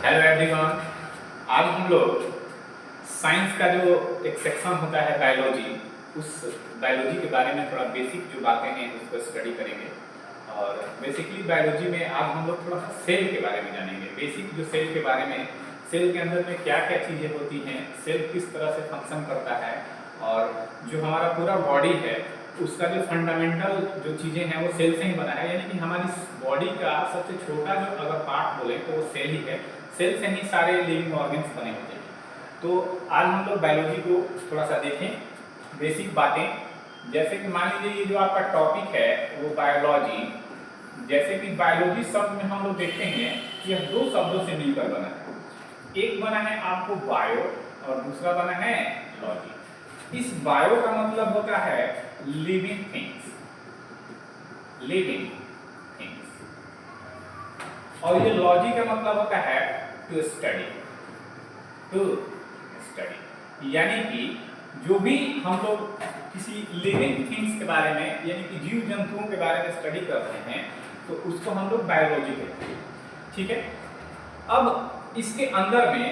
Hello everyone. आज हम लोग साइंस का जो एक सेक्शन होता है बायोलॉजी, उस बायोलॉजी के बारे में थोड़ा बेसिक जो बातें हैं उसको स्टडी करेंगे। और बेसिकली बायोलॉजी में आज हम लोग थोड़ा सा सेल के बारे में जानेंगे। बेसिक जो सेल के बारे में, सेल के अंदर में क्या क्या चीज़ें होती हैं, सेल किस तरह से फंक्शन करता है, और जो हमारा पूरा बॉडी है उसका जो फंडामेंटल जो चीज़ें हैं वो सेल से ही बना है। यानी कि हमारी बॉडी का सबसे छोटा जो अगर पार्ट बोले तो वो सेल ही है। सेल से ही सारे लिविंग ऑर्गन्स बने होते हैं। तो आज हम लोग बायोलॉजी को थोड़ा सा देखें, बेसिक बातें। जैसे कि मान लीजिए ये जो आपका टॉपिक है वो बायोलॉजी, जैसे कि बायोलॉजी शब्द में हम लोग देखते हैं कि यह दो शब्दों से मिलकर बना है। एक बना है आपको बायो और दूसरा बना है लॉजी। इस बायो का मतलब होता है लिविंग थिंग्स, लिविंग थिंग्स, और ये लॉजी का मतलब होता है टू स्टडी, टू स्टडी। यानी कि जो भी हम लोग किसी लिविंग थिंग्स के बारे में यानी कि जीव जंतुओं के बारे में स्टडी कर रहे हैं तो उसको हम लोग बायोलॉजी कहते हैं। ठीक है। अब इसके अंदर में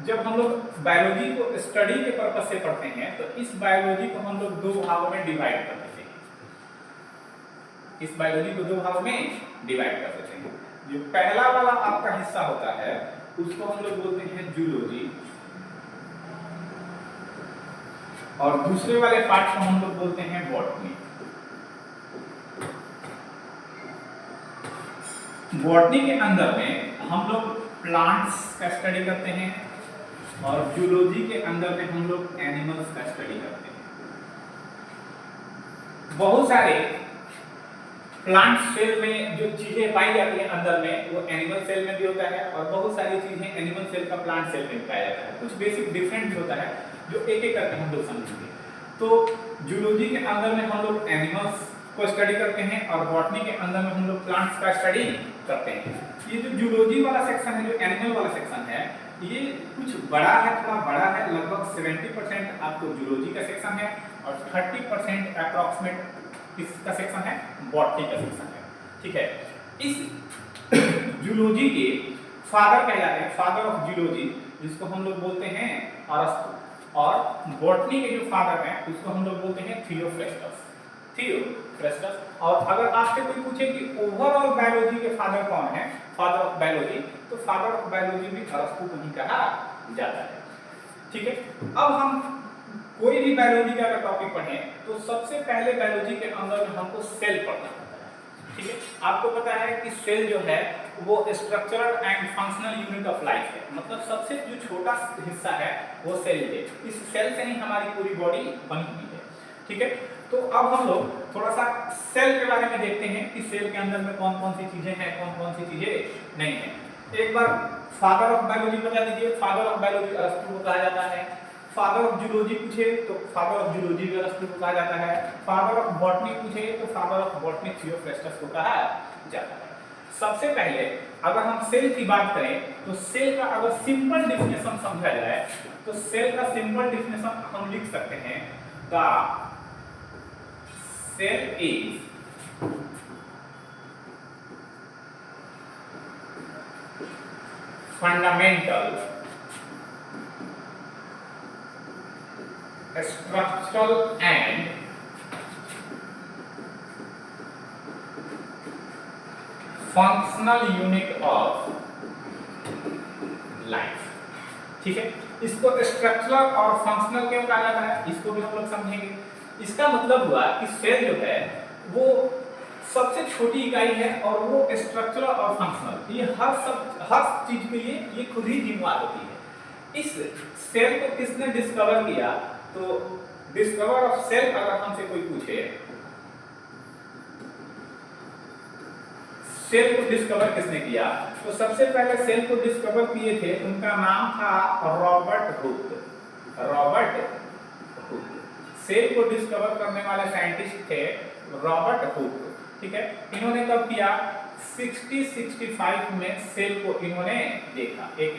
जब हम लोग बायोलॉजी को स्टडी के पर्पज से पढ़ते हैं तो इस बायोलॉजी को हम लोग दो भागों में डिवाइड कर देते हैं। इस बायोलॉजी को दो भागों में डिवाइड कर देते हैं। जो पहला वाला आपका हिस्सा होता है उसको हम लोग बोलते हैं जूलॉजी, और दूसरे वाले पार्ट को हम लोग बोलते हैं बॉटनी। बॉटनी के अंदर में हम लोग प्लांट्स का स्टडी करते हैं और जूलॉजी के अंदर में हम लोग एनिमल्स का स्टडी करते हैं। बहुत सारे प्लांट सेल में जो चीजें पाई जाती है अंदर में वो एनिमल सेल में भी होता है, और बहुत सारी चीजें एनिमल सेल का प्लांट सेल में पाया जाता है। कुछ बेसिक डिफरेंट होता है जो एक एक करके हम लोग समझेंगे। तो जूलॉजी के अंदर में हम लोग एनिमल्स को स्टडी करते हैं और बॉटनी के अंदर में हम लोग प्लांट्स का स्टडी करते हैं। ये जो जूलॉजी वाला सेक्शन है, जो एनिमल वाला सेक्शन है, ये कुछ बड़ा है, थोड़ा बड़ा है। लगभग 70% आपको जूलॉजी का सेक्शन है और 30% अप्रॉक्सीमेट किसका सेक्शन है, बॉटनी का सेक्शन है। ठीक है। इस जूलॉजी के फादर कहे जाते हैं, फादर ऑफ जूलॉजी, जिसको हम लोग बोलते हैं अरस्तु, और बॉटनी के जो फादर हैं उसको हम लोग बोलते हैं थियोफ्रेस्टस, थियोफ्रेस्टस। और अगर आपसे कोई पूछे कि ओवरऑल बायोलॉजी के फादर कौन है, फादर ऑफ बायोलॉजी, तो फादर ऑफ बायोलॉजी भी अरस्तु को ही कहा जाता है। ठीक है। अब हम कोई भी बायोलॉजी का अगर टॉपिक पढ़ें तो सबसे पहले बायोलॉजी के अंदर में हमको सेल पढ़ना होता है। ठीक है। आपको पता है कि सेल जो है वो structural and functional unit of life है, मतलब सबसे जो छोटा हिस्सा है वो सेल है। इस सेल से ही हमारी पूरी बॉडी बनी हुई है। ठीक है। तो अब हम लोग थोड़ा सा सेल के बारे में देखते हैं कि सेल के अंदर में कौन कौन सी चीजें हैं, कौन कौन सी चीजें नहीं है। एक बार फादर ऑफ बायोलॉजी बता दीजिए। फादर ऑफ बायोलॉजी अरस्तु को कहा जाता है। फादर ऑफ जूलॉजी पूछे तो फादर ऑफ जूलॉजी भी अरस्तु को कहा जाता है। फादर ऑफ बॉटनी पूछे तो फादर ऑफ बॉटनी थियोफ्रेस्टस को कहा जाता है। सबसे पहले अगर हम सेल की बात करें तो सेल का अगर सिंपल डिफिनेशन समझा जाए तो सेल का सिंपल डिफिनेशन हम लिख सकते हैं, the cell is fundamental structural and functional unit of life। ठीक है। इसको स्ट्रक्चरल और फंक्शनल क्यों कहा जाता है, इसको भी हम लोग समझेंगे। इसका मतलब हुआ कि सेल जो है वो सबसे छोटी इकाई है और वो स्ट्रक्चरल और फंक्शनल, ये हर चीज के लिए ये खुद ही जिम्मेदार होती है। इस सेल को किसने डिस्कवर किया, तो डिस्कवर ऑफ सेल अगर हमसे कोई पूछे, सेल को डिस्कवर किसने किया, तो सबसे पहले सेल को डिस्कवर किए थे, उनका नाम था Robert Hooke. Robert Hooke cell को डिस्कवर करने वाले साइंटिस्ट थे रॉबर्ट हुक। ठीक है। इन्होंने कब किया, 60-65 में सेल को इन्होंने देखा। एक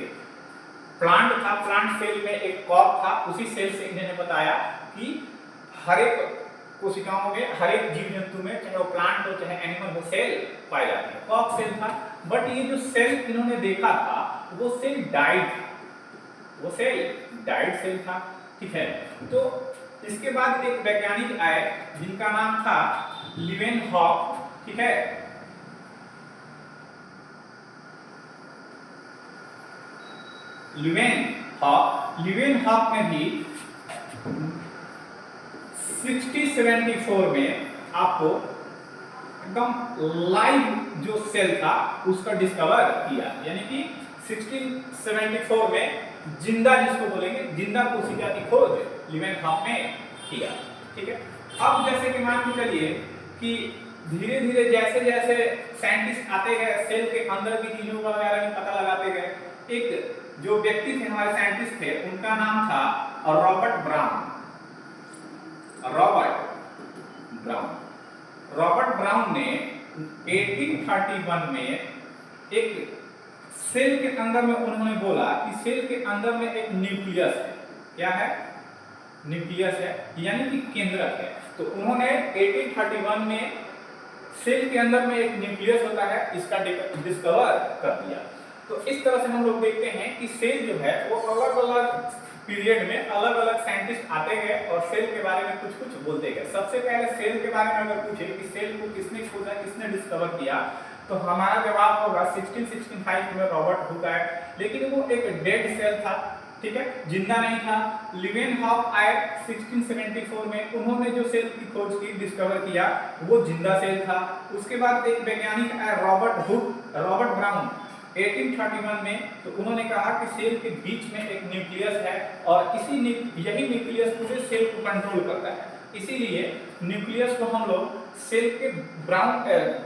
प्लांट था, प्लांट सेल में एक कॉर्क था, उसी सेल से इन्होंने बताया कि हर एक कोशिकाओं में, हर एक जीव जंतु में, चाहे वो प्लांट हो चाहे एनिमल हो, सेल पाए जाते हैं। कॉर्क सेल था। बट ये जो सेल इन्होंने देखा था वो सेल डाइड था, वो सेल डाइड सेल था, ठीक है। तो इसके बाद एक वैज्ञानिक आए जिनका नाम था लीवेनहॉक, ठीक है। लीवेनहॉक ने भी 1674 में आपको एकदम लाइव जो सेल था उसका डिस्कवर किया, यानी कि 1674 में जिंदा, जिसको बोलेंगे जिंदा कोशिका की खोज लीवेनहॉक ने किया, ठीक है। अब जैसे कि मान के चलिए कि धीरे धीरे जैसे जैसे साइंटिस्ट आते गए, सेल के अंदर की चीजों वगैरह में पता लगाते गए, एक जो व्यक्ति थे हमारे साइंटिस्ट थे, उनका नाम था रॉबर्ट ब्राउन। रॉबर्ट ब्राउन ने 1831 में एक सेल के अंदर में उन्होंने बोला कि सेल के अंदर में एक न्यूक्लियस है। क्या है? न्यूक्लियस है, यानी कि केंद्रक है। तो उन्होंने 1831 में सेल के अंदर में एक न्यूक्लियस होता है, इसका डिस्कवर कर दिया। तो इस तरह से हम लोग देखते हैं कि सेल जो है वो अलग अलग पीरियड में अलग अलग साइंटिस्ट आते गए और सेल के बारे में कुछ कुछ बोलते गए। सबसे पहले सेल के बारे में अगर पूछे कि सेल को किसने खोजा, किसने डिस्कवर किया, तो हमारा जवाब होगा 1665 में रॉबर्ट हुक आए, लेकिन वो एक डेड सेल था, ठीक है, जिंदा नहीं था। लीवेनहॉक आए 1674 में, उन्होंने जो सेल की खोज की, डिस्कवर किया, वो जिंदा सेल था। उसके बाद एक वैज्ञानिक आए रॉबर्ट ब्राउन 1831 में, तो उन्होंने कहा कि सेल के बीच में एक न्यूक्लियस है और यही न्यूक्लियस पूरे सेल को कंट्रोल करता है। इसीलिए न्यूक्लियस को हम लोग सेल के ब्राउन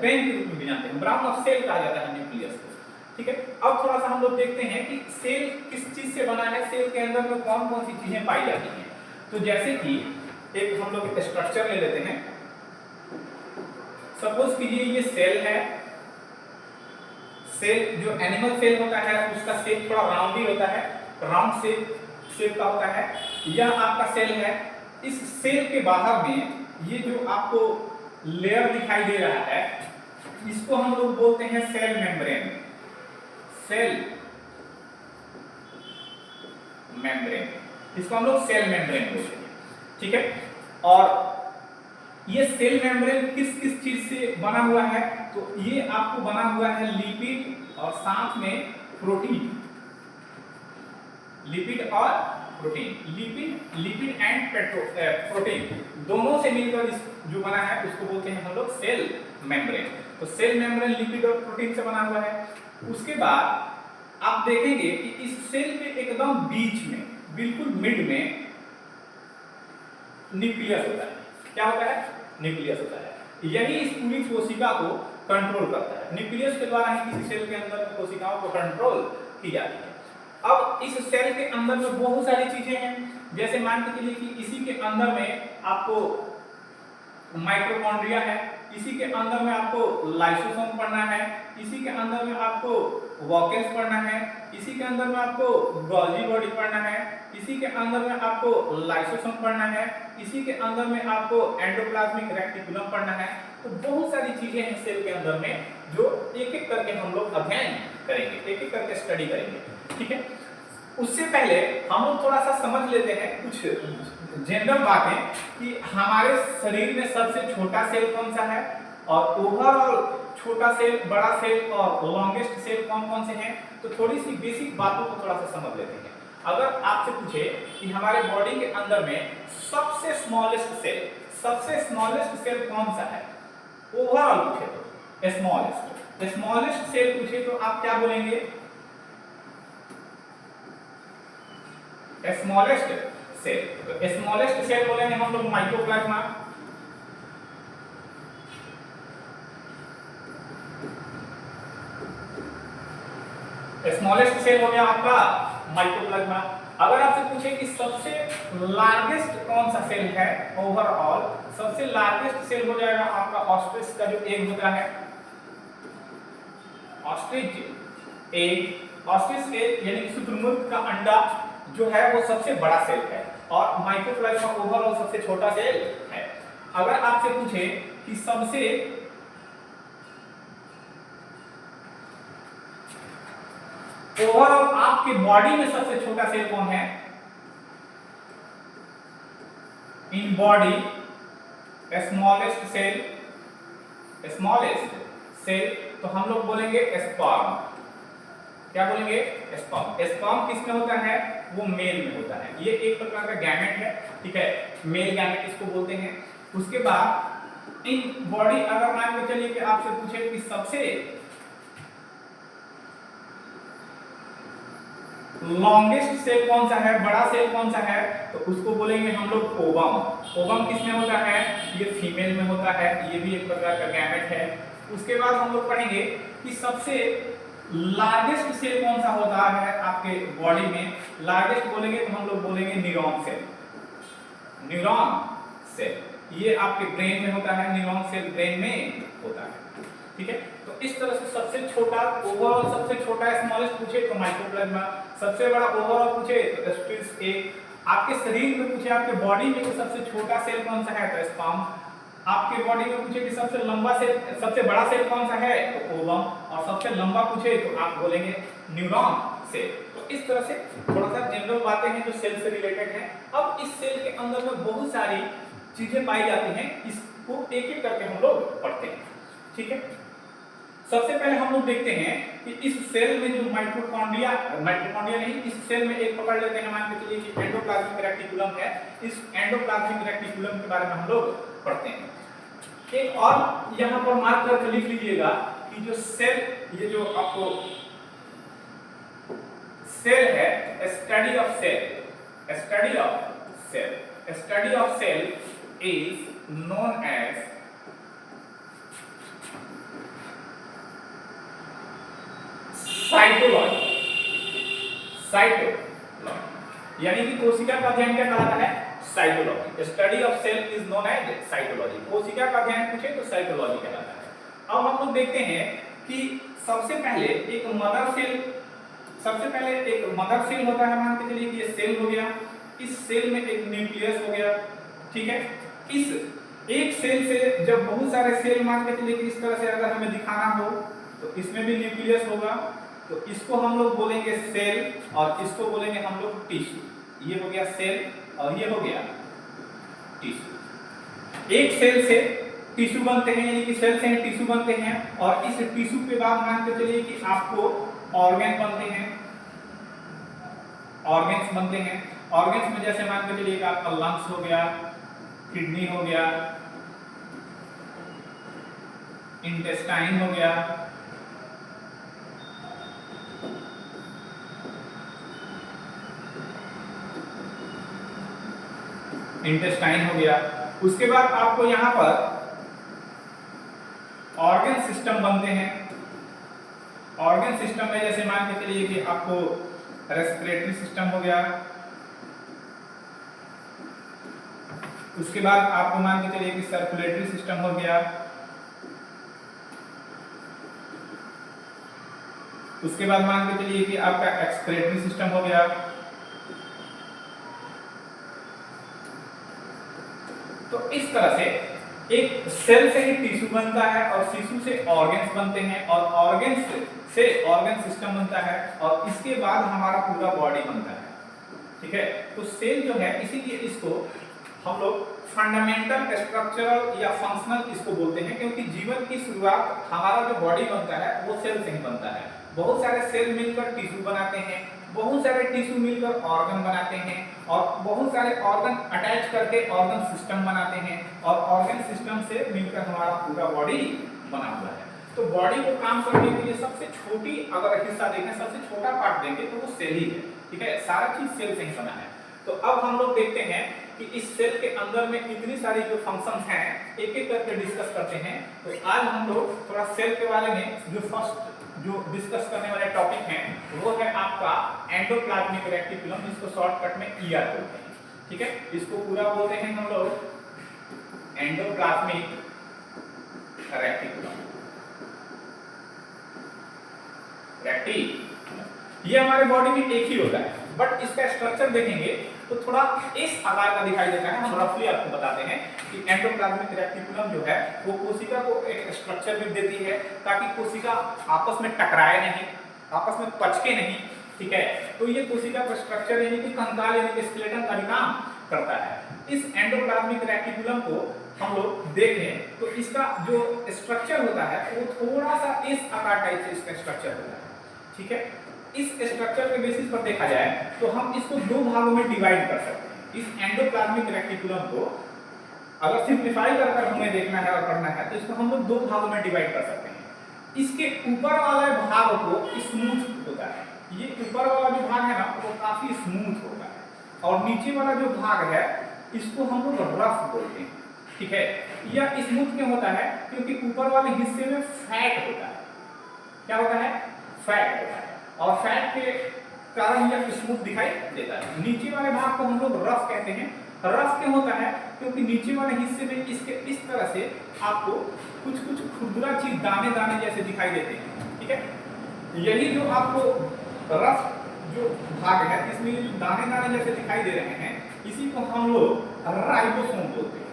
ब्रेन के रूप में भी जानते हैं, ब्राउन ऑफ सेल कहा जाता है न्यूक्लियस को, ठीक है। अब थोड़ा सा हम लोग देखते हैं कि सेल किस चीज से बना है, सेल के अंदर में कौन कौन सी चीजें पाई जाती हैं। तो जैसे कि एक हम लोग स्ट्रक्चर ले लेते हैं, सपोज कीजिए ये सेल है। सेल जो एनिमल सेल होता है उसका शेप थोड़ा राउंड ही होता है, राउंड शेप का होता है। यह आपका सेल है। इस सेल के बाहर में ये जो आपको लेयर दिखाई दे रहा है, इसको हम लोग बोलते हैं सेल मेम्ब्रेन। इसको हम लोग सेल मेम्ब्रेन बोलते हैं, ठीक है। और ये सेल मेम्ब्रेन किस किस चीज से बना हुआ है, तो ये आपको बना हुआ है लिपिड और साथ में प्रोटीन। लिपिड एंड प्रोटीन दोनों से मिलकर जो बना है उसको बोलते हैं हम लोग सेल मेम्ब्रेन। तो सेल मेम्ब्रेन लिपिड और प्रोटीन से बना हुआ है। उसके बाद आप देखेंगे कि इस सेल के एकदम बीच में, बिल्कुल मिड में न्यूक्लियस होता है। क्या होता है? न्यूक्लियस होता है। यही इस पूरी कोशिका को कंट्रोल करता है। न्यूक्लियस के द्वारा ही किसी सेल के अंदर की कोशिकाओं को कंट्रोल की जाती है। अब इस सेल के अंदर में बहुत सारी चीजें हैं, जैसे मान के चलिए कि इसी के अंदर में आपको माइटोकॉन्ड्रिया है, इसी के अंदर में आपको लाइसोसोम पढ़ना है, इसी के अंदर में आपको वॉकेंस पढ़ना है, इसी के अंदर में आपको गोल्गी बॉडी पढ़ना है, इसी के अंदर में आपको लाइसोसोम पढ़ना है, इसी के अंदर में आपको एंडोप्लाज्मिक रेटिकुलम पढ़ना है। तो बहुत सारी चीजें हैं सेल के अंदर में जो एक एक करके हम लोग अध्ययन करेंगे, एक एक करके स्टडी करेंगे, ठीक है। उससे पहले हम लोग थोड़ा सा समझ लेते हैं कुछ जनरल बातें कि हमारे शरीर में सबसे छोटा सेल कौन सा है और ओवरऑल छोटा सेल, बड़ा सेल और लॉन्गेस्ट सेल कौन कौन से हैं। तो थोड़ी सी बेसिक बातों को थोड़ा सा समझ लेते हैं। अगर आपसे पूछे कि हमारे बॉडी के अंदर में सबसे स्मॉलेस्ट सेल कौन सा है, ओवरऑल पूछे तो स्मॉलेस्ट सेल पूछे तो आप क्या बोलेंगे? Smallest cell. तो स्मॉलेस्ट सेल बोलेंगे हम लोग माइक्रोप्लाज्मा। स्मॉलेस्ट सेल हो गया आपका माइक्रोप्लाज्मा। अगर आपसे पूछे कि सबसे लार्जेस्ट कौन सा सेल है ओवरऑल, सबसे लार्जेस्ट सेल हो जाएगा आपका ऑस्ट्रिच का जो एग होता है, ऑस्ट्रिच एग यानी कि शुतुरमुर्ग का अंडा जो है वो सबसे बड़ा सेल है और माइक्रोप्लाज्मा ओवरऑल सबसे छोटा सेल है। अगर आपसे पूछे कि सबसे ओवरऑल आपके बॉडी में सबसे छोटा सेल कौन है? इन बॉडी स्मॉलेस्ट सेल तो हम लोग बोलेंगे स्पर्म। क्या बोलेंगे? स्पर्म। स्पर्म किस में होता है? वो मेल में होता है। ये एक प्रकार का गैमेट है, ठीक है, मेल गैमेट इसको बोलते हैं। उसके बाद इन बॉडी, अगर मान के चलिए कि आपसे पूछे कि सबसे लॉन्गेस्ट सेल कौन सा है, बड़ा सेल कौन सा है, तो उसको बोलेंगे हम लोग ओवम। ओवम किस में होता है? ये फीमेल में होता है, ये भी एक प्रकार का गैमेट है। उसके बाद हम लोग पढ़ेंगे कि सबसे लार्जेस्ट सेल कौन सा होता है आपके बॉडी में। लार्जेस्ट बोलेंगे तो हम लोग बोलेंगे न्यूरॉन सेल। न्यूरॉन सेल ये आपके ब्रेन में होता है, न्यूरॉन सेल ब्रेन में होता है, ठीक है। तो इस तरह से सबसे छोटा, ओवरऑल सबसे छोटा स्मॉलेस्ट पूछे तो माइक्रोप्लाज्मा, सबसे बड़ा ओवरऑल पूछे तो टेस्टिस ए, आपके शरीर में पूछे आपके बॉडी में सबसे छोटा सेल कौन सा है तो स्पर्म, आपके बॉडी में पूछे कि सबसे लंबा सेल, सबसे बड़ा सेल कौन सा है तो ओवम, और सबसे लंबा पूछे तो आप बोलेंगे न्यूरॉन सेल। तो इस तरह से थोड़ा सा जनरल बातें हैं जो सेल से रिलेटेड हैं। अब इस सेल के अंदर में बहुत सारी चीजें पाई जाती हैं, इसको एक एक करके हम लोग पढ़ते हैं, ठीक है। सबसे पहले हम लोग देखते हैं कि इस सेल में जो माइटोकॉन्ड्रिया नहीं, इस सेल में एक पकड़ लेते हैं, मान के चलिए कि एंडोप्लाज्मिक रेटिकुलम है। इस एंडोप्लाज्मिक रेटिकुलम के बारे में हम लोग पढ़ते हैं। एक और यहाँ पर मार्क करके लिख लीजिएगा कि जो सेल, ये जो आपको सेल है, study of cell is known as cytology. यानी कि कोशिका का अध्ययन क्या कहलाता है? Cytology. Study of cell is known as cytology. कोशिका का अध्ययन पूछे तो साइटोलॉजी कहलाता है। अब हम लोग देखते हैं कि सबसे पहले एक मदर सेल होता है। मान के चलिए कि ये सेल हो गया, इस सेल में एक न्यूक्लियस हो गया, ठीक है। इस एक सेल से जब बहुत सारे सेल, मान के चलिए कि इस तरह से अगर हमें दिखाना हो तो इसमें भी न्यूक्लियस होगा, तो इसको हम लोग बोलेंगे सेल और इसको बोलेंगे हम लोग टिश्यू। ये हो गया सेल और ये हो गया टिश्यू। एक सेल से टिश्यू बनते हैं, यानी कि सेल से टिश्यू बनते हैं, और इस टिश्यू के बाद मान के चलिए कि आपको ऑर्गन बनते हैं, ऑर्गन्स में जैसे मान के चलिए कि आपका लंग्स हो गया, किडनी हो गया, इंटेस्टाइन हो गया, उसके बाद आपको यहाँ पर ऑर्गन सिस्टम बनते हैं। ऑर्गन सिस्टम में जैसे मान के चलिए कि आपको रेस्पिरेटरी सिस्टम हो गया, उसके बाद आपको मान के चलिए कि सर्कुलेटरी सिस्टम हो गया, उसके बाद मान के चलिए कि आपका एक्सक्रेटरी सिस्टम हो गया। तो इस तरह से एक सेल से ही टिश्यू बनता है और टिश्यू से ऑर्गन्स बनते हैं और ऑर्गन्स से ऑर्गन सिस्टम बनता है और इसके बाद हमारा पूरा बॉडी बनता है, ठीक है। तो सेल जो है, इसीलिए इसको हम लोग फंडामेंटल, स्ट्रक्चरल या फंक्शनल इसको बोलते हैं, क्योंकि जीवन की शुरुआत, हमारा जो बॉडी बनता है वो सेल से ही बनता है। बहुत सारे सेल मिलकर टिश्यू बनाते हैं, बहुत सारे टिश्यू मिलकर ऑर्गन बनाते हैं, और बहुत सारे ऑर्गन अटैच करके ऑर्गन सिस्टम बनाते हैं, और ऑर्गन सिस्टम से मिलकर हमारा पूरा बॉडी बना हुआ है। तो बॉडी को काम करने के लिए सबसे छोटी अगर हिस्सा देखें, सबसे छोटा पार्ट देंगे तो वो सेल ही है, ठीक है। सारा चीज सेल से ही बना है। तो अब हम लोग देखते हैं कि इस सेल के अंदर में इतनी सारी जो फंक्शंस हैं, एक एक करके डिस्कस करते हैं। तो आज हम लोग थोड़ा सेल के बारे में जो फर्स्ट जो डिस्कस करने वाले टॉपिक हैं वो है आपका एंडोप्लाज्मिक रेटिकुलम, जिसको शॉर्टकट में ईआर बोलते हैं, ठीक है। इसको पूरा बोलते हैं हम लोग एंडोप्लाज्मिक रेटिकुलम। ये हमारे बॉडी में एक ही होता है, बट इसका स्ट्रक्चर देखेंगे तो थोड़ा इस आकार का दिखाई देता है। हम रफली आपको बताते हैं कि एंडोप्लाज्मिक रेटिकुलम जो है वो कोशिका को एक स्ट्रक्चर भी देती है, ताकि कोशिका आपस में टकराए नहीं। आपस में पचके नहीं, ठीक है। तो ये कोशिका का स्ट्रक्चर यानी कि कंकाल यानी कि स्केलेटन का भी काम करता है। इस एंडोप्लाज्मिक रेटिकुलम को हम लोग देखें तो इसका जो स्ट्रक्चर होता है वो थोड़ा सा इस आकार टाइप से इसका स्ट्रक्चर होता है, ठीक है। इस स्ट्रक्चर के बेसिस पर देखा जाए तो हम इसको दो भागों में डिवाइड कर सकते हैं। इस एंडोप्लाज्मिक रेटिकुलम को अगर सिंप्लीफाई कर हमें देखना है और करना है तो इसको हम लोग दो भागों में डिवाइड कर सकते हैं। इसके ऊपर वाले भाग को स्मूथ होता है, ये ऊपर वाला जो भाग है ना वो काफी स्मूथ होता है, और नीचे वाला जो भाग है इसको हम लोग रफ बोलते हैं, ठीक है। यह स्मूथ क्यों होता है? क्योंकि ऊपर वाले हिस्से में फैट होता है। क्या होता है? फैट होता है, और फैट के कारण यह स्मूथ दिखाई देता है। नीचे वाले भाग को हम लोग रफ कहते हैं। रफ क्यों होता है? क्योंकि नीचे वाले हिस्से में इसके इस तरह से आपको कुछ कुछ खुरदुरा चीज दाने दाने जैसे दिखाई देते हैं, ठीक है। यही जो आपको रफ जो भाग है इसमें जो दाने दाने जैसे दिखाई दे रहे हैं इसी को हम लोग राइबोसोम बोलते हैं,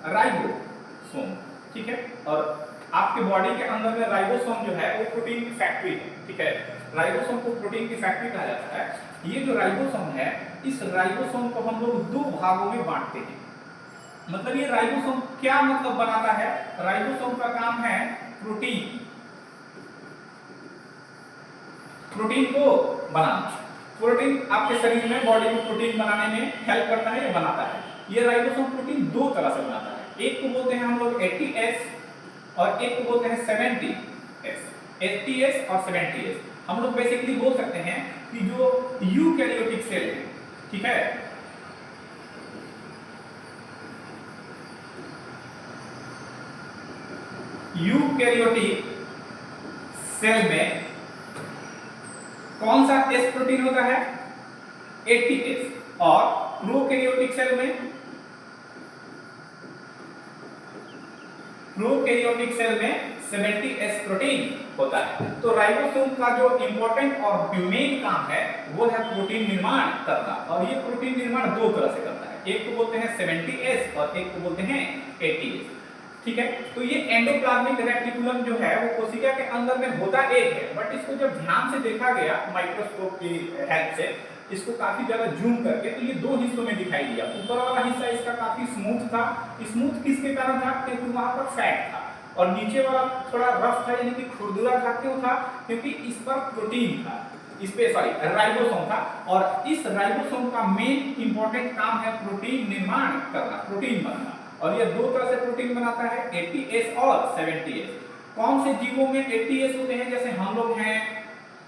राइबोसोम, ठीक है। और आपके बॉडी के अंदर में राइबोसोम जो है वो प्रोटीन की फैक्ट्री है, ठीक है। राइबोसोम को प्रोटीन की फैक्ट्री कहा जाता है। ये जो राइबोसोम है इस राइबोसोम को हम लोग दो भागों में बांटते हैं। मतलब ये राइबोसोम क्या मतलब बनाता है? राइबोसोम का काम है प्रोटीन को बनाना। प्रोटीन आपके शरीर में बॉडी में प्रोटीन बनाने में हेल्प करता है या बनाता है। ये राइबोसोम प्रोटीन दो तरह से बनाता है। एक को बोलते हैं हम लोग ATS और एक को बोलते हैं 70S। ATS और 70S हम लोग बेसिकली बोल सकते हैं कि जो यूकैरियोटिक सेल है, ठीक है। यूकैरियोटिक सेल में कौन सा एस प्रोटीन होता है? ATS। और प्रोकैरियोटिक सेल में प्रोकैरियोटिक सेल में 70S प्रोटीन होता है। तो राइबोसोम का जो इंपॉर्टेंट और मेन काम है वो है प्रोटीन निर्माण करना, और ये प्रोटीन निर्माण दो तरह से करता है। एक को बोलते हैं 70S और एक को बोलते हैं ATS, ठीक है। तो ये एंडोप्लाज्मिक रेटिकुलम जो है वो कोशिका के अंदर में होता एक है, बट इसको जब ध्यान से देखा गया माइक्रोस्कोप की हेल्प से, इसको काफी ज्यादा जूम करके, तो ये दो हिस्सों में दिखाई दिया। ऊपर वाला हिस्सा इसका काफी स्मूथ था। स्मूथ किसके कारण था? क्योंकि वहां पर फैट था। और नीचे वाला थोड़ा रफ था यानी कि खुरदुरा था। क्यों था? क्योंकि इस पर प्रोटीन था, इस पे राइबोसोम था। और इस राइबोसोम का मेन इंपॉर्टेंट काम है प्रोटीन निर्माण करना, प्रोटीन बनना। और ये दो तरह से प्रोटीन बनाता है, ATS और 70S। कौन से जीवों में ATS होते हैं? जैसे हम लोग हैं,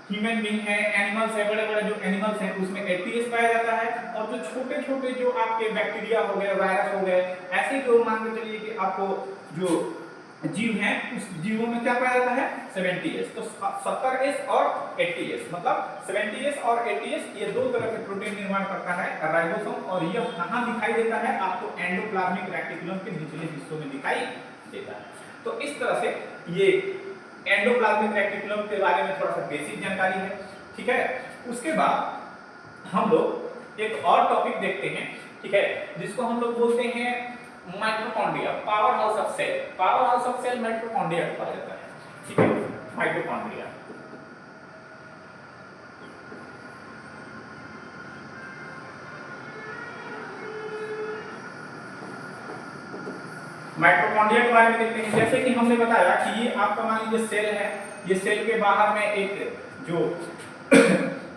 ह्यूमन बीइंग है, एनिमल्स है, बड़े बड़े जो एनिमल्स हैं उसमें ATS पाया जाता है। और जो छोटे छोटे जो आपके बैक्टीरिया हो गए, वायरस हो गए, ऐसे जो मान के चलिए कि आपको जो जीव हैं उस जीवों में क्या पाया जाता है? 70S। तो 70S और 80S, मतलब 70S और 80S ये दो तरह के प्रोटीन निर्माण करता है राइबोसोम। और यह कहां दिखाई देता है? आपको एंडोप्लाज्मिक रेटिकुलम के निचले हिस्सों में दिखाई देता है। तो इस तरह से ये एंडोप्लाज्मिक रेटिकुलम के बारे में थोड़ा सा बेसिक जानकारी है, ठीक है। उसके बाद हम लोग एक और टॉपिक देखते हैं, ठीक है, जिसको हम लोग बोलते हैं mitochondria, power house of cell. Power house of cell mitochondria कहा जाता है, ठीक है, माइटोकॉन्ड्रिया। माइटोकॉन्ड्रिया के बारे में देखते हैं। जैसे कि हमने बताया कि ये आपका मान लीजिए सेल है, ये सेल के बाहर में एक जो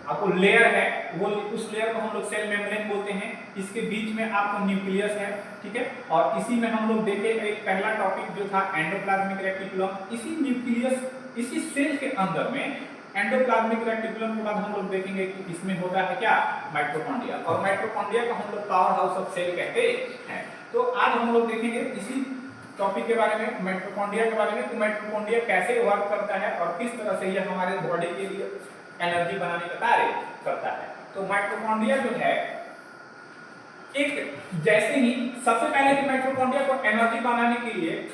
आपको लेयर है, वो उस लेयर को हम लोग सेल मेम्ब्रेन बोलते हैं। इसके बीच में आपको न्यूक्लियस है, ठीक है। और इसी में हम लोग देखे एक पहला टॉपिक जो था एंडोप्लाज्मिक रेटिकुलम। इसी न्यूक्लियस, इसी सेल के अंदर में एंडोप्लाज्मिक रेटिकुलम के बाद हम लोग देखेंगे कि इसमें होता है क्या? माइटोकॉन्ड्रिया। और माइटोकॉन्ड्रिया को हम लोग पावर हाउस ऑफ सेल कहते हैं। तो आज हम लोग देखेंगे इसी टॉपिक के बारे में, माइटोकॉन्ड्रिया के बारे में, कि माइटोकॉन्ड्रिया कैसे वर्क करता है और किस तरह से यह हमारे बॉडी के लिए एनर्जी बनाने का कार्य करता है। तो माइटोकॉन्ड्रिया जो है एक, जैसे ही सबसे पहले कि माइटोकॉन्ड्रिया को एनर्जी बनाने के लिए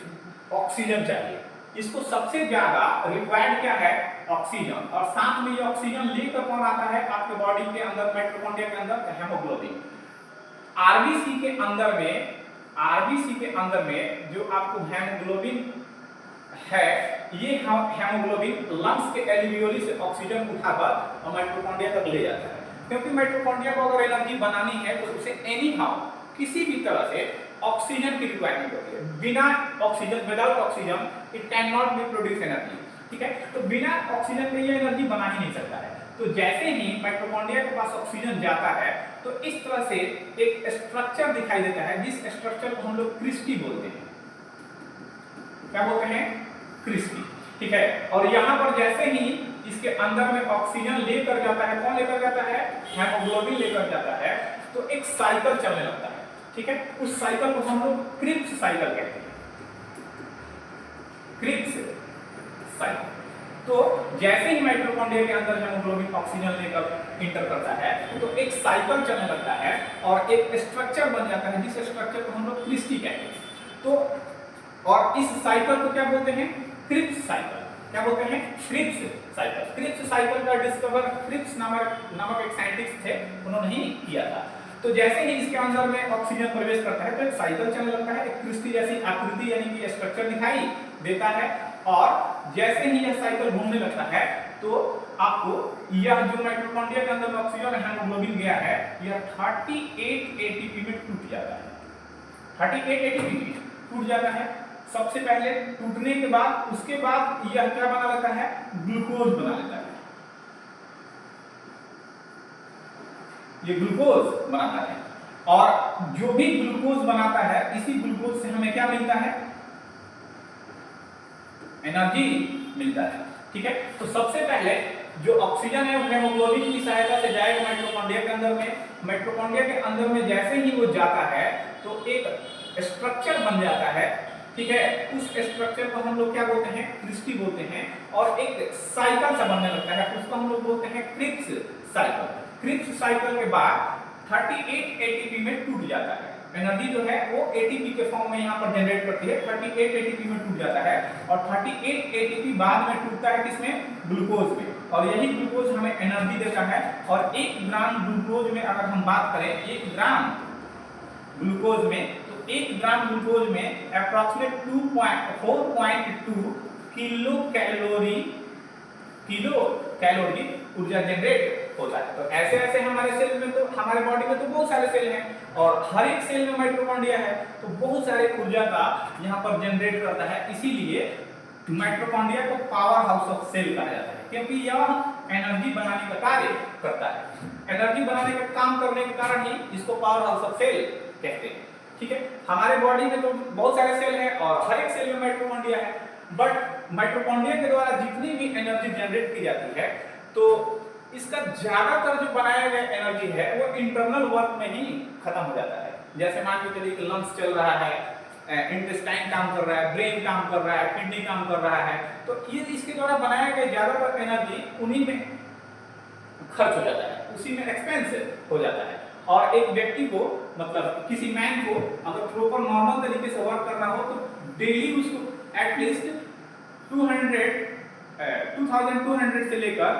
ऑक्सीजन चाहिए। इसको सबसे ज्यादा रिक्वायर्ड क्या है? ऑक्सीजन। और साथ में ये ऑक्सीजन लेकर कौन आता है आपके बॉडी के अंदर? माइटोकॉन्ड्रिया के अंदर हेमोग्लोबिन। आरबीसी के अंदर में, आरबीसी के अंदर में जो आपको हेमोग्लोबिन है ये हेमोग्लोबिन लंग्स के एल्वियोली से ऑक्सीजन उठाकर और माइटोकॉन्ड्रिया तक ले जाता है। क्योंकि माइटोकॉन्ड्रिया को अगर एनर्जी बनानी है तो उसे एनी हाउ किसी भी तरह से ऑक्सीजन की रिक्वायरमेंट होती है। बिना oxygen, without oxygen it can not be produce energy. ठीक है, तो बिना ऑक्सीजन के ये एनर्जी बना ही नहीं सकता है। तो जैसे ही माइटोकॉन्ड्रिया के पास ऑक्सीजन जाता है तो इस तरह से एक स्ट्रक्चर दिखाई देता है, जिस स्ट्रक्चर को हम लोग क्रिस्टी बोलते हैं। क्या बोलते हैं? क्रिस्टी। ठीक है, और यहाँ पर जैसे ही इसके अंदर में ऑक्सीजन लेकर जाता है, कौन लेकर जाता है? हेमोग्लोबिन लेकर जाता है, तो एक साइकिल चलने लगता है। ठीक है, उस साइकिल को हम लोग क्रिप्स साइकिल कहते हैं। Krebs cycle. तो जैसे ही माइटोकॉन्ड्रिया के अंदर हेमोग्लोबिन ऑक्सीजन लेकर इंटर करता है तो एक साइकिल चलने लगता है और एक स्ट्रक्चर बन जाता है, जिस स्ट्रक्चर को हम लोग क्रिस्टी कहते हैं। तो और इस साइकिल को क्या बोलते हैं? Krebs cycle. क्या बोलते हैं? Krebs cycle. क्रिप्स साइकिल का डिस्कवर क्रिप्स नामक एक साइंटिस्ट थे, उन्होंने ही किया था। तो जैसे ही इसके अंदर में ऑक्सीजन प्रवेश करता है तो एक साइकिल चलने लगता है, एक क्रिस्टी जैसी आकृति यानी कि स्ट्रक्चर दिखाई देता है। और जैसे ही यह साइकिल घूमने लगता है तो आपको यह जो माइटोकॉन्ड्रिया के अंदर में ऑक्सीजन हेमोग्लोबिन गया है, यह 38 एटीपी में टूट जाता है। 38 एटीपी में टूट जाता है। सबसे पहले टूटने के बाद उसके बाद यह क्या बना लेता है? ग्लूकोज बना लेता है। ये ग्लूकोज बनाता है और जो भी ग्लूकोज बनाता है, इसी ग्लूकोज से हमें क्या मिलता है? एनर्जी मिलता है। ठीक है, तो सबसे पहले जो ऑक्सीजन है वो हेमोग्लोबिन की सहायता से जाएगा माइटोकॉन्ड्रिया के अंदर में। माइटोकॉन्ड्रिया के अंदर में जैसे ही वो जाता है तो एक स्ट्रक्चर बन जाता है। ठीक है, उस स्ट्रक्चर को हम लोग क्या बोलते हैं? क्रिस्टी बोलते हैं। और एक साइकिल सा बनने लगता है, उसको हम लोग बोलते हैं क्रिप्स साइकिल। क्रिप्स साइकिल के बाद 38 एटीपी में टूट जाता है। एनर्जी जो है वो एटीपी के फॉर्म में यहाँ पर जनरेट करती है, 38 एटीपी में टूट जाता है। और 38 एटीपी बाद में टूटता है किसमें? ग्लूकोज में। और यही ग्लूकोज हमें एनर्जी देता है। और 1 ग्राम ग्लूकोज में अगर हम बात करें, 1 ग्राम ग्लूकोज में, तो 1 ग्राम ग्लूकोज में अप्रॉक्सीमेट 4.2 किलो कैलोरी ऊर्जा जनरेट होता है। तो ऐसे ऐसे हमारे सेल में, तो हमारे बॉडी में तो बहुत सारे सेल हैं और हर एक सेल में माइटोकॉन्ड्रिया है, तो बहुत सारे ऊर्जा का यहाँ पर जनरेट करता है। इसीलिए माइटोकॉन्ड्रिया को पावर हाउस ऑफ सेल कहा जाता है, क्योंकि यह एनर्जी बनाने का कार्य करता है। एनर्जी बनाने का काम करने के कारण ही इसको पावर हाउस ऑफ सेल कहते हैं। ठीक है, हमारे बॉडी में तो बहुत सारे सेल हैं और हर एक सेल में माइटोकॉन्ड्रिया है। बट माइटोकॉन्ड्रिया के द्वारा जितनी भी एनर्जी जनरेट की जाती है, तो इसका ज्यादातर जो बनाया गया एनर्जी है वो इंटरनल वर्क में ही खत्म हो जाता है। जैसे मान के चलिए कि लंग्स चल रहा है, इंटेस्टाइन काम कर रहा है, ब्रेन काम कर रहा है, किडनी काम कर रहा है, तो ये इसके द्वारा बनाया गया ज्यादातर एनर्जी उन्हीं में खर्च हो जाता है, उसी में एक्सपेंस हो जाता है। और एक व्यक्ति को, मतलब किसी मैन को अगर प्रॉपर नॉर्मल तरीके से वर्क करना हो तो डेली उसको एटलीस्ट 2200 से लेकर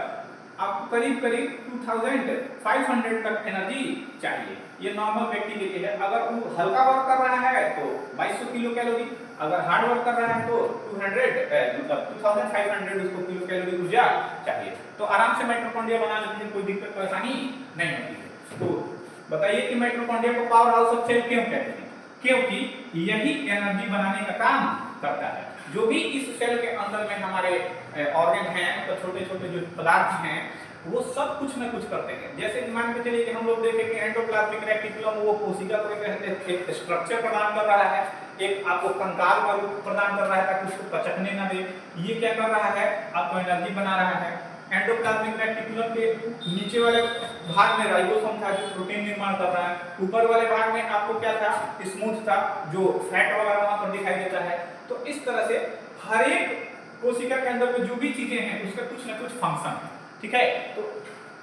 आपको करीब 2500 तक एनर्जी चाहिए। ये नॉर्मल व्यक्ति के लिए है। अगर वो हल्का वर्क कर रहा है तो 2200 किलो कैलोरी, अगर हार्ड वर्क कर रहा है तो 2500 उसको किलो कैलोरी ऊर्जा चाहिए। तो आराम से माइटोकॉन्ड्रिया बनाने में कोई दिक्कत परेशानी नहीं होती है। तो बताइए कि माइटोकॉन्ड्रिया को पावर हाउस ऑफ सेल क्यों कहते हैं? क्योंकि यही एनर्जी बनाने का काम करता है। जो भी इस सेल के अंदर में हमारे ऑर्गन हैं, तो छोटे छोटे जो पदार्थ हैं, वो सब कुछ न कुछ करते हैं। जैसे मान के चलिए कि हम लोग देखें कि एंडोप्लाज्मिक रेटिकुलम वो कोशिका को एक स्ट्रक्चर प्रदान कर रहा है, एक आपको कंकाल का रूप प्रदान कर रहा है ताकि उसको पचकने न दे। ये क्या कर रहा है? आपको एनर्जी बना रहा है। एंडोप्लाज्मिक रेटिकुलम के नीचे वाले भाग में राइबोसोम था जो प्रोटीन निर्माण कर रहा है। ऊपर वाले भाग में आपको क्या था? स्मूथ था जो फैट वगैरह वहां पर दिखाई देता है। तो इस तरह से हर एक कोशिका के अंदर में जो भी चीजें हैं उसका कुछ ना कुछ फंक्शन है। ठीक है, तो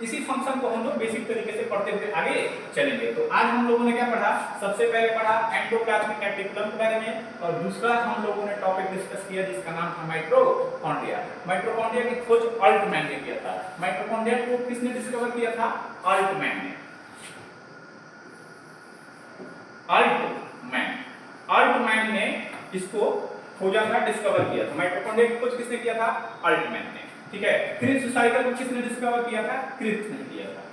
इसी फंक्शन को हम लोग बेसिक तरीके से पढ़ते हुए आगे चलेंगे। तो आज हम लोगों ने क्या पढ़ा? सबसे पहले पढ़ा एंडोप्लाज्मिक रेटिकुलम के बारे में, और दूसरा हम लोगों ने टॉपिक डिस्कस किया जिसका नाम था माइटोकॉन्ड्रिया। माइटोकॉन्ड्रिया की खोज अल्टमैन ने किया था। माइटोकॉन्ड्रिया को किसने डिस्कवर किया था? अल्टमैन ने। अल्टमैन ने इसको खोजा था, डिस्कवर किया था। माइटोकॉन्ड्रिया की खोज किसने किया था? अल्टमैन ने। ठीक है। क्रिप्स साइकिल को किसने डिस्कवर किया था? क्रिप्स ने किया था।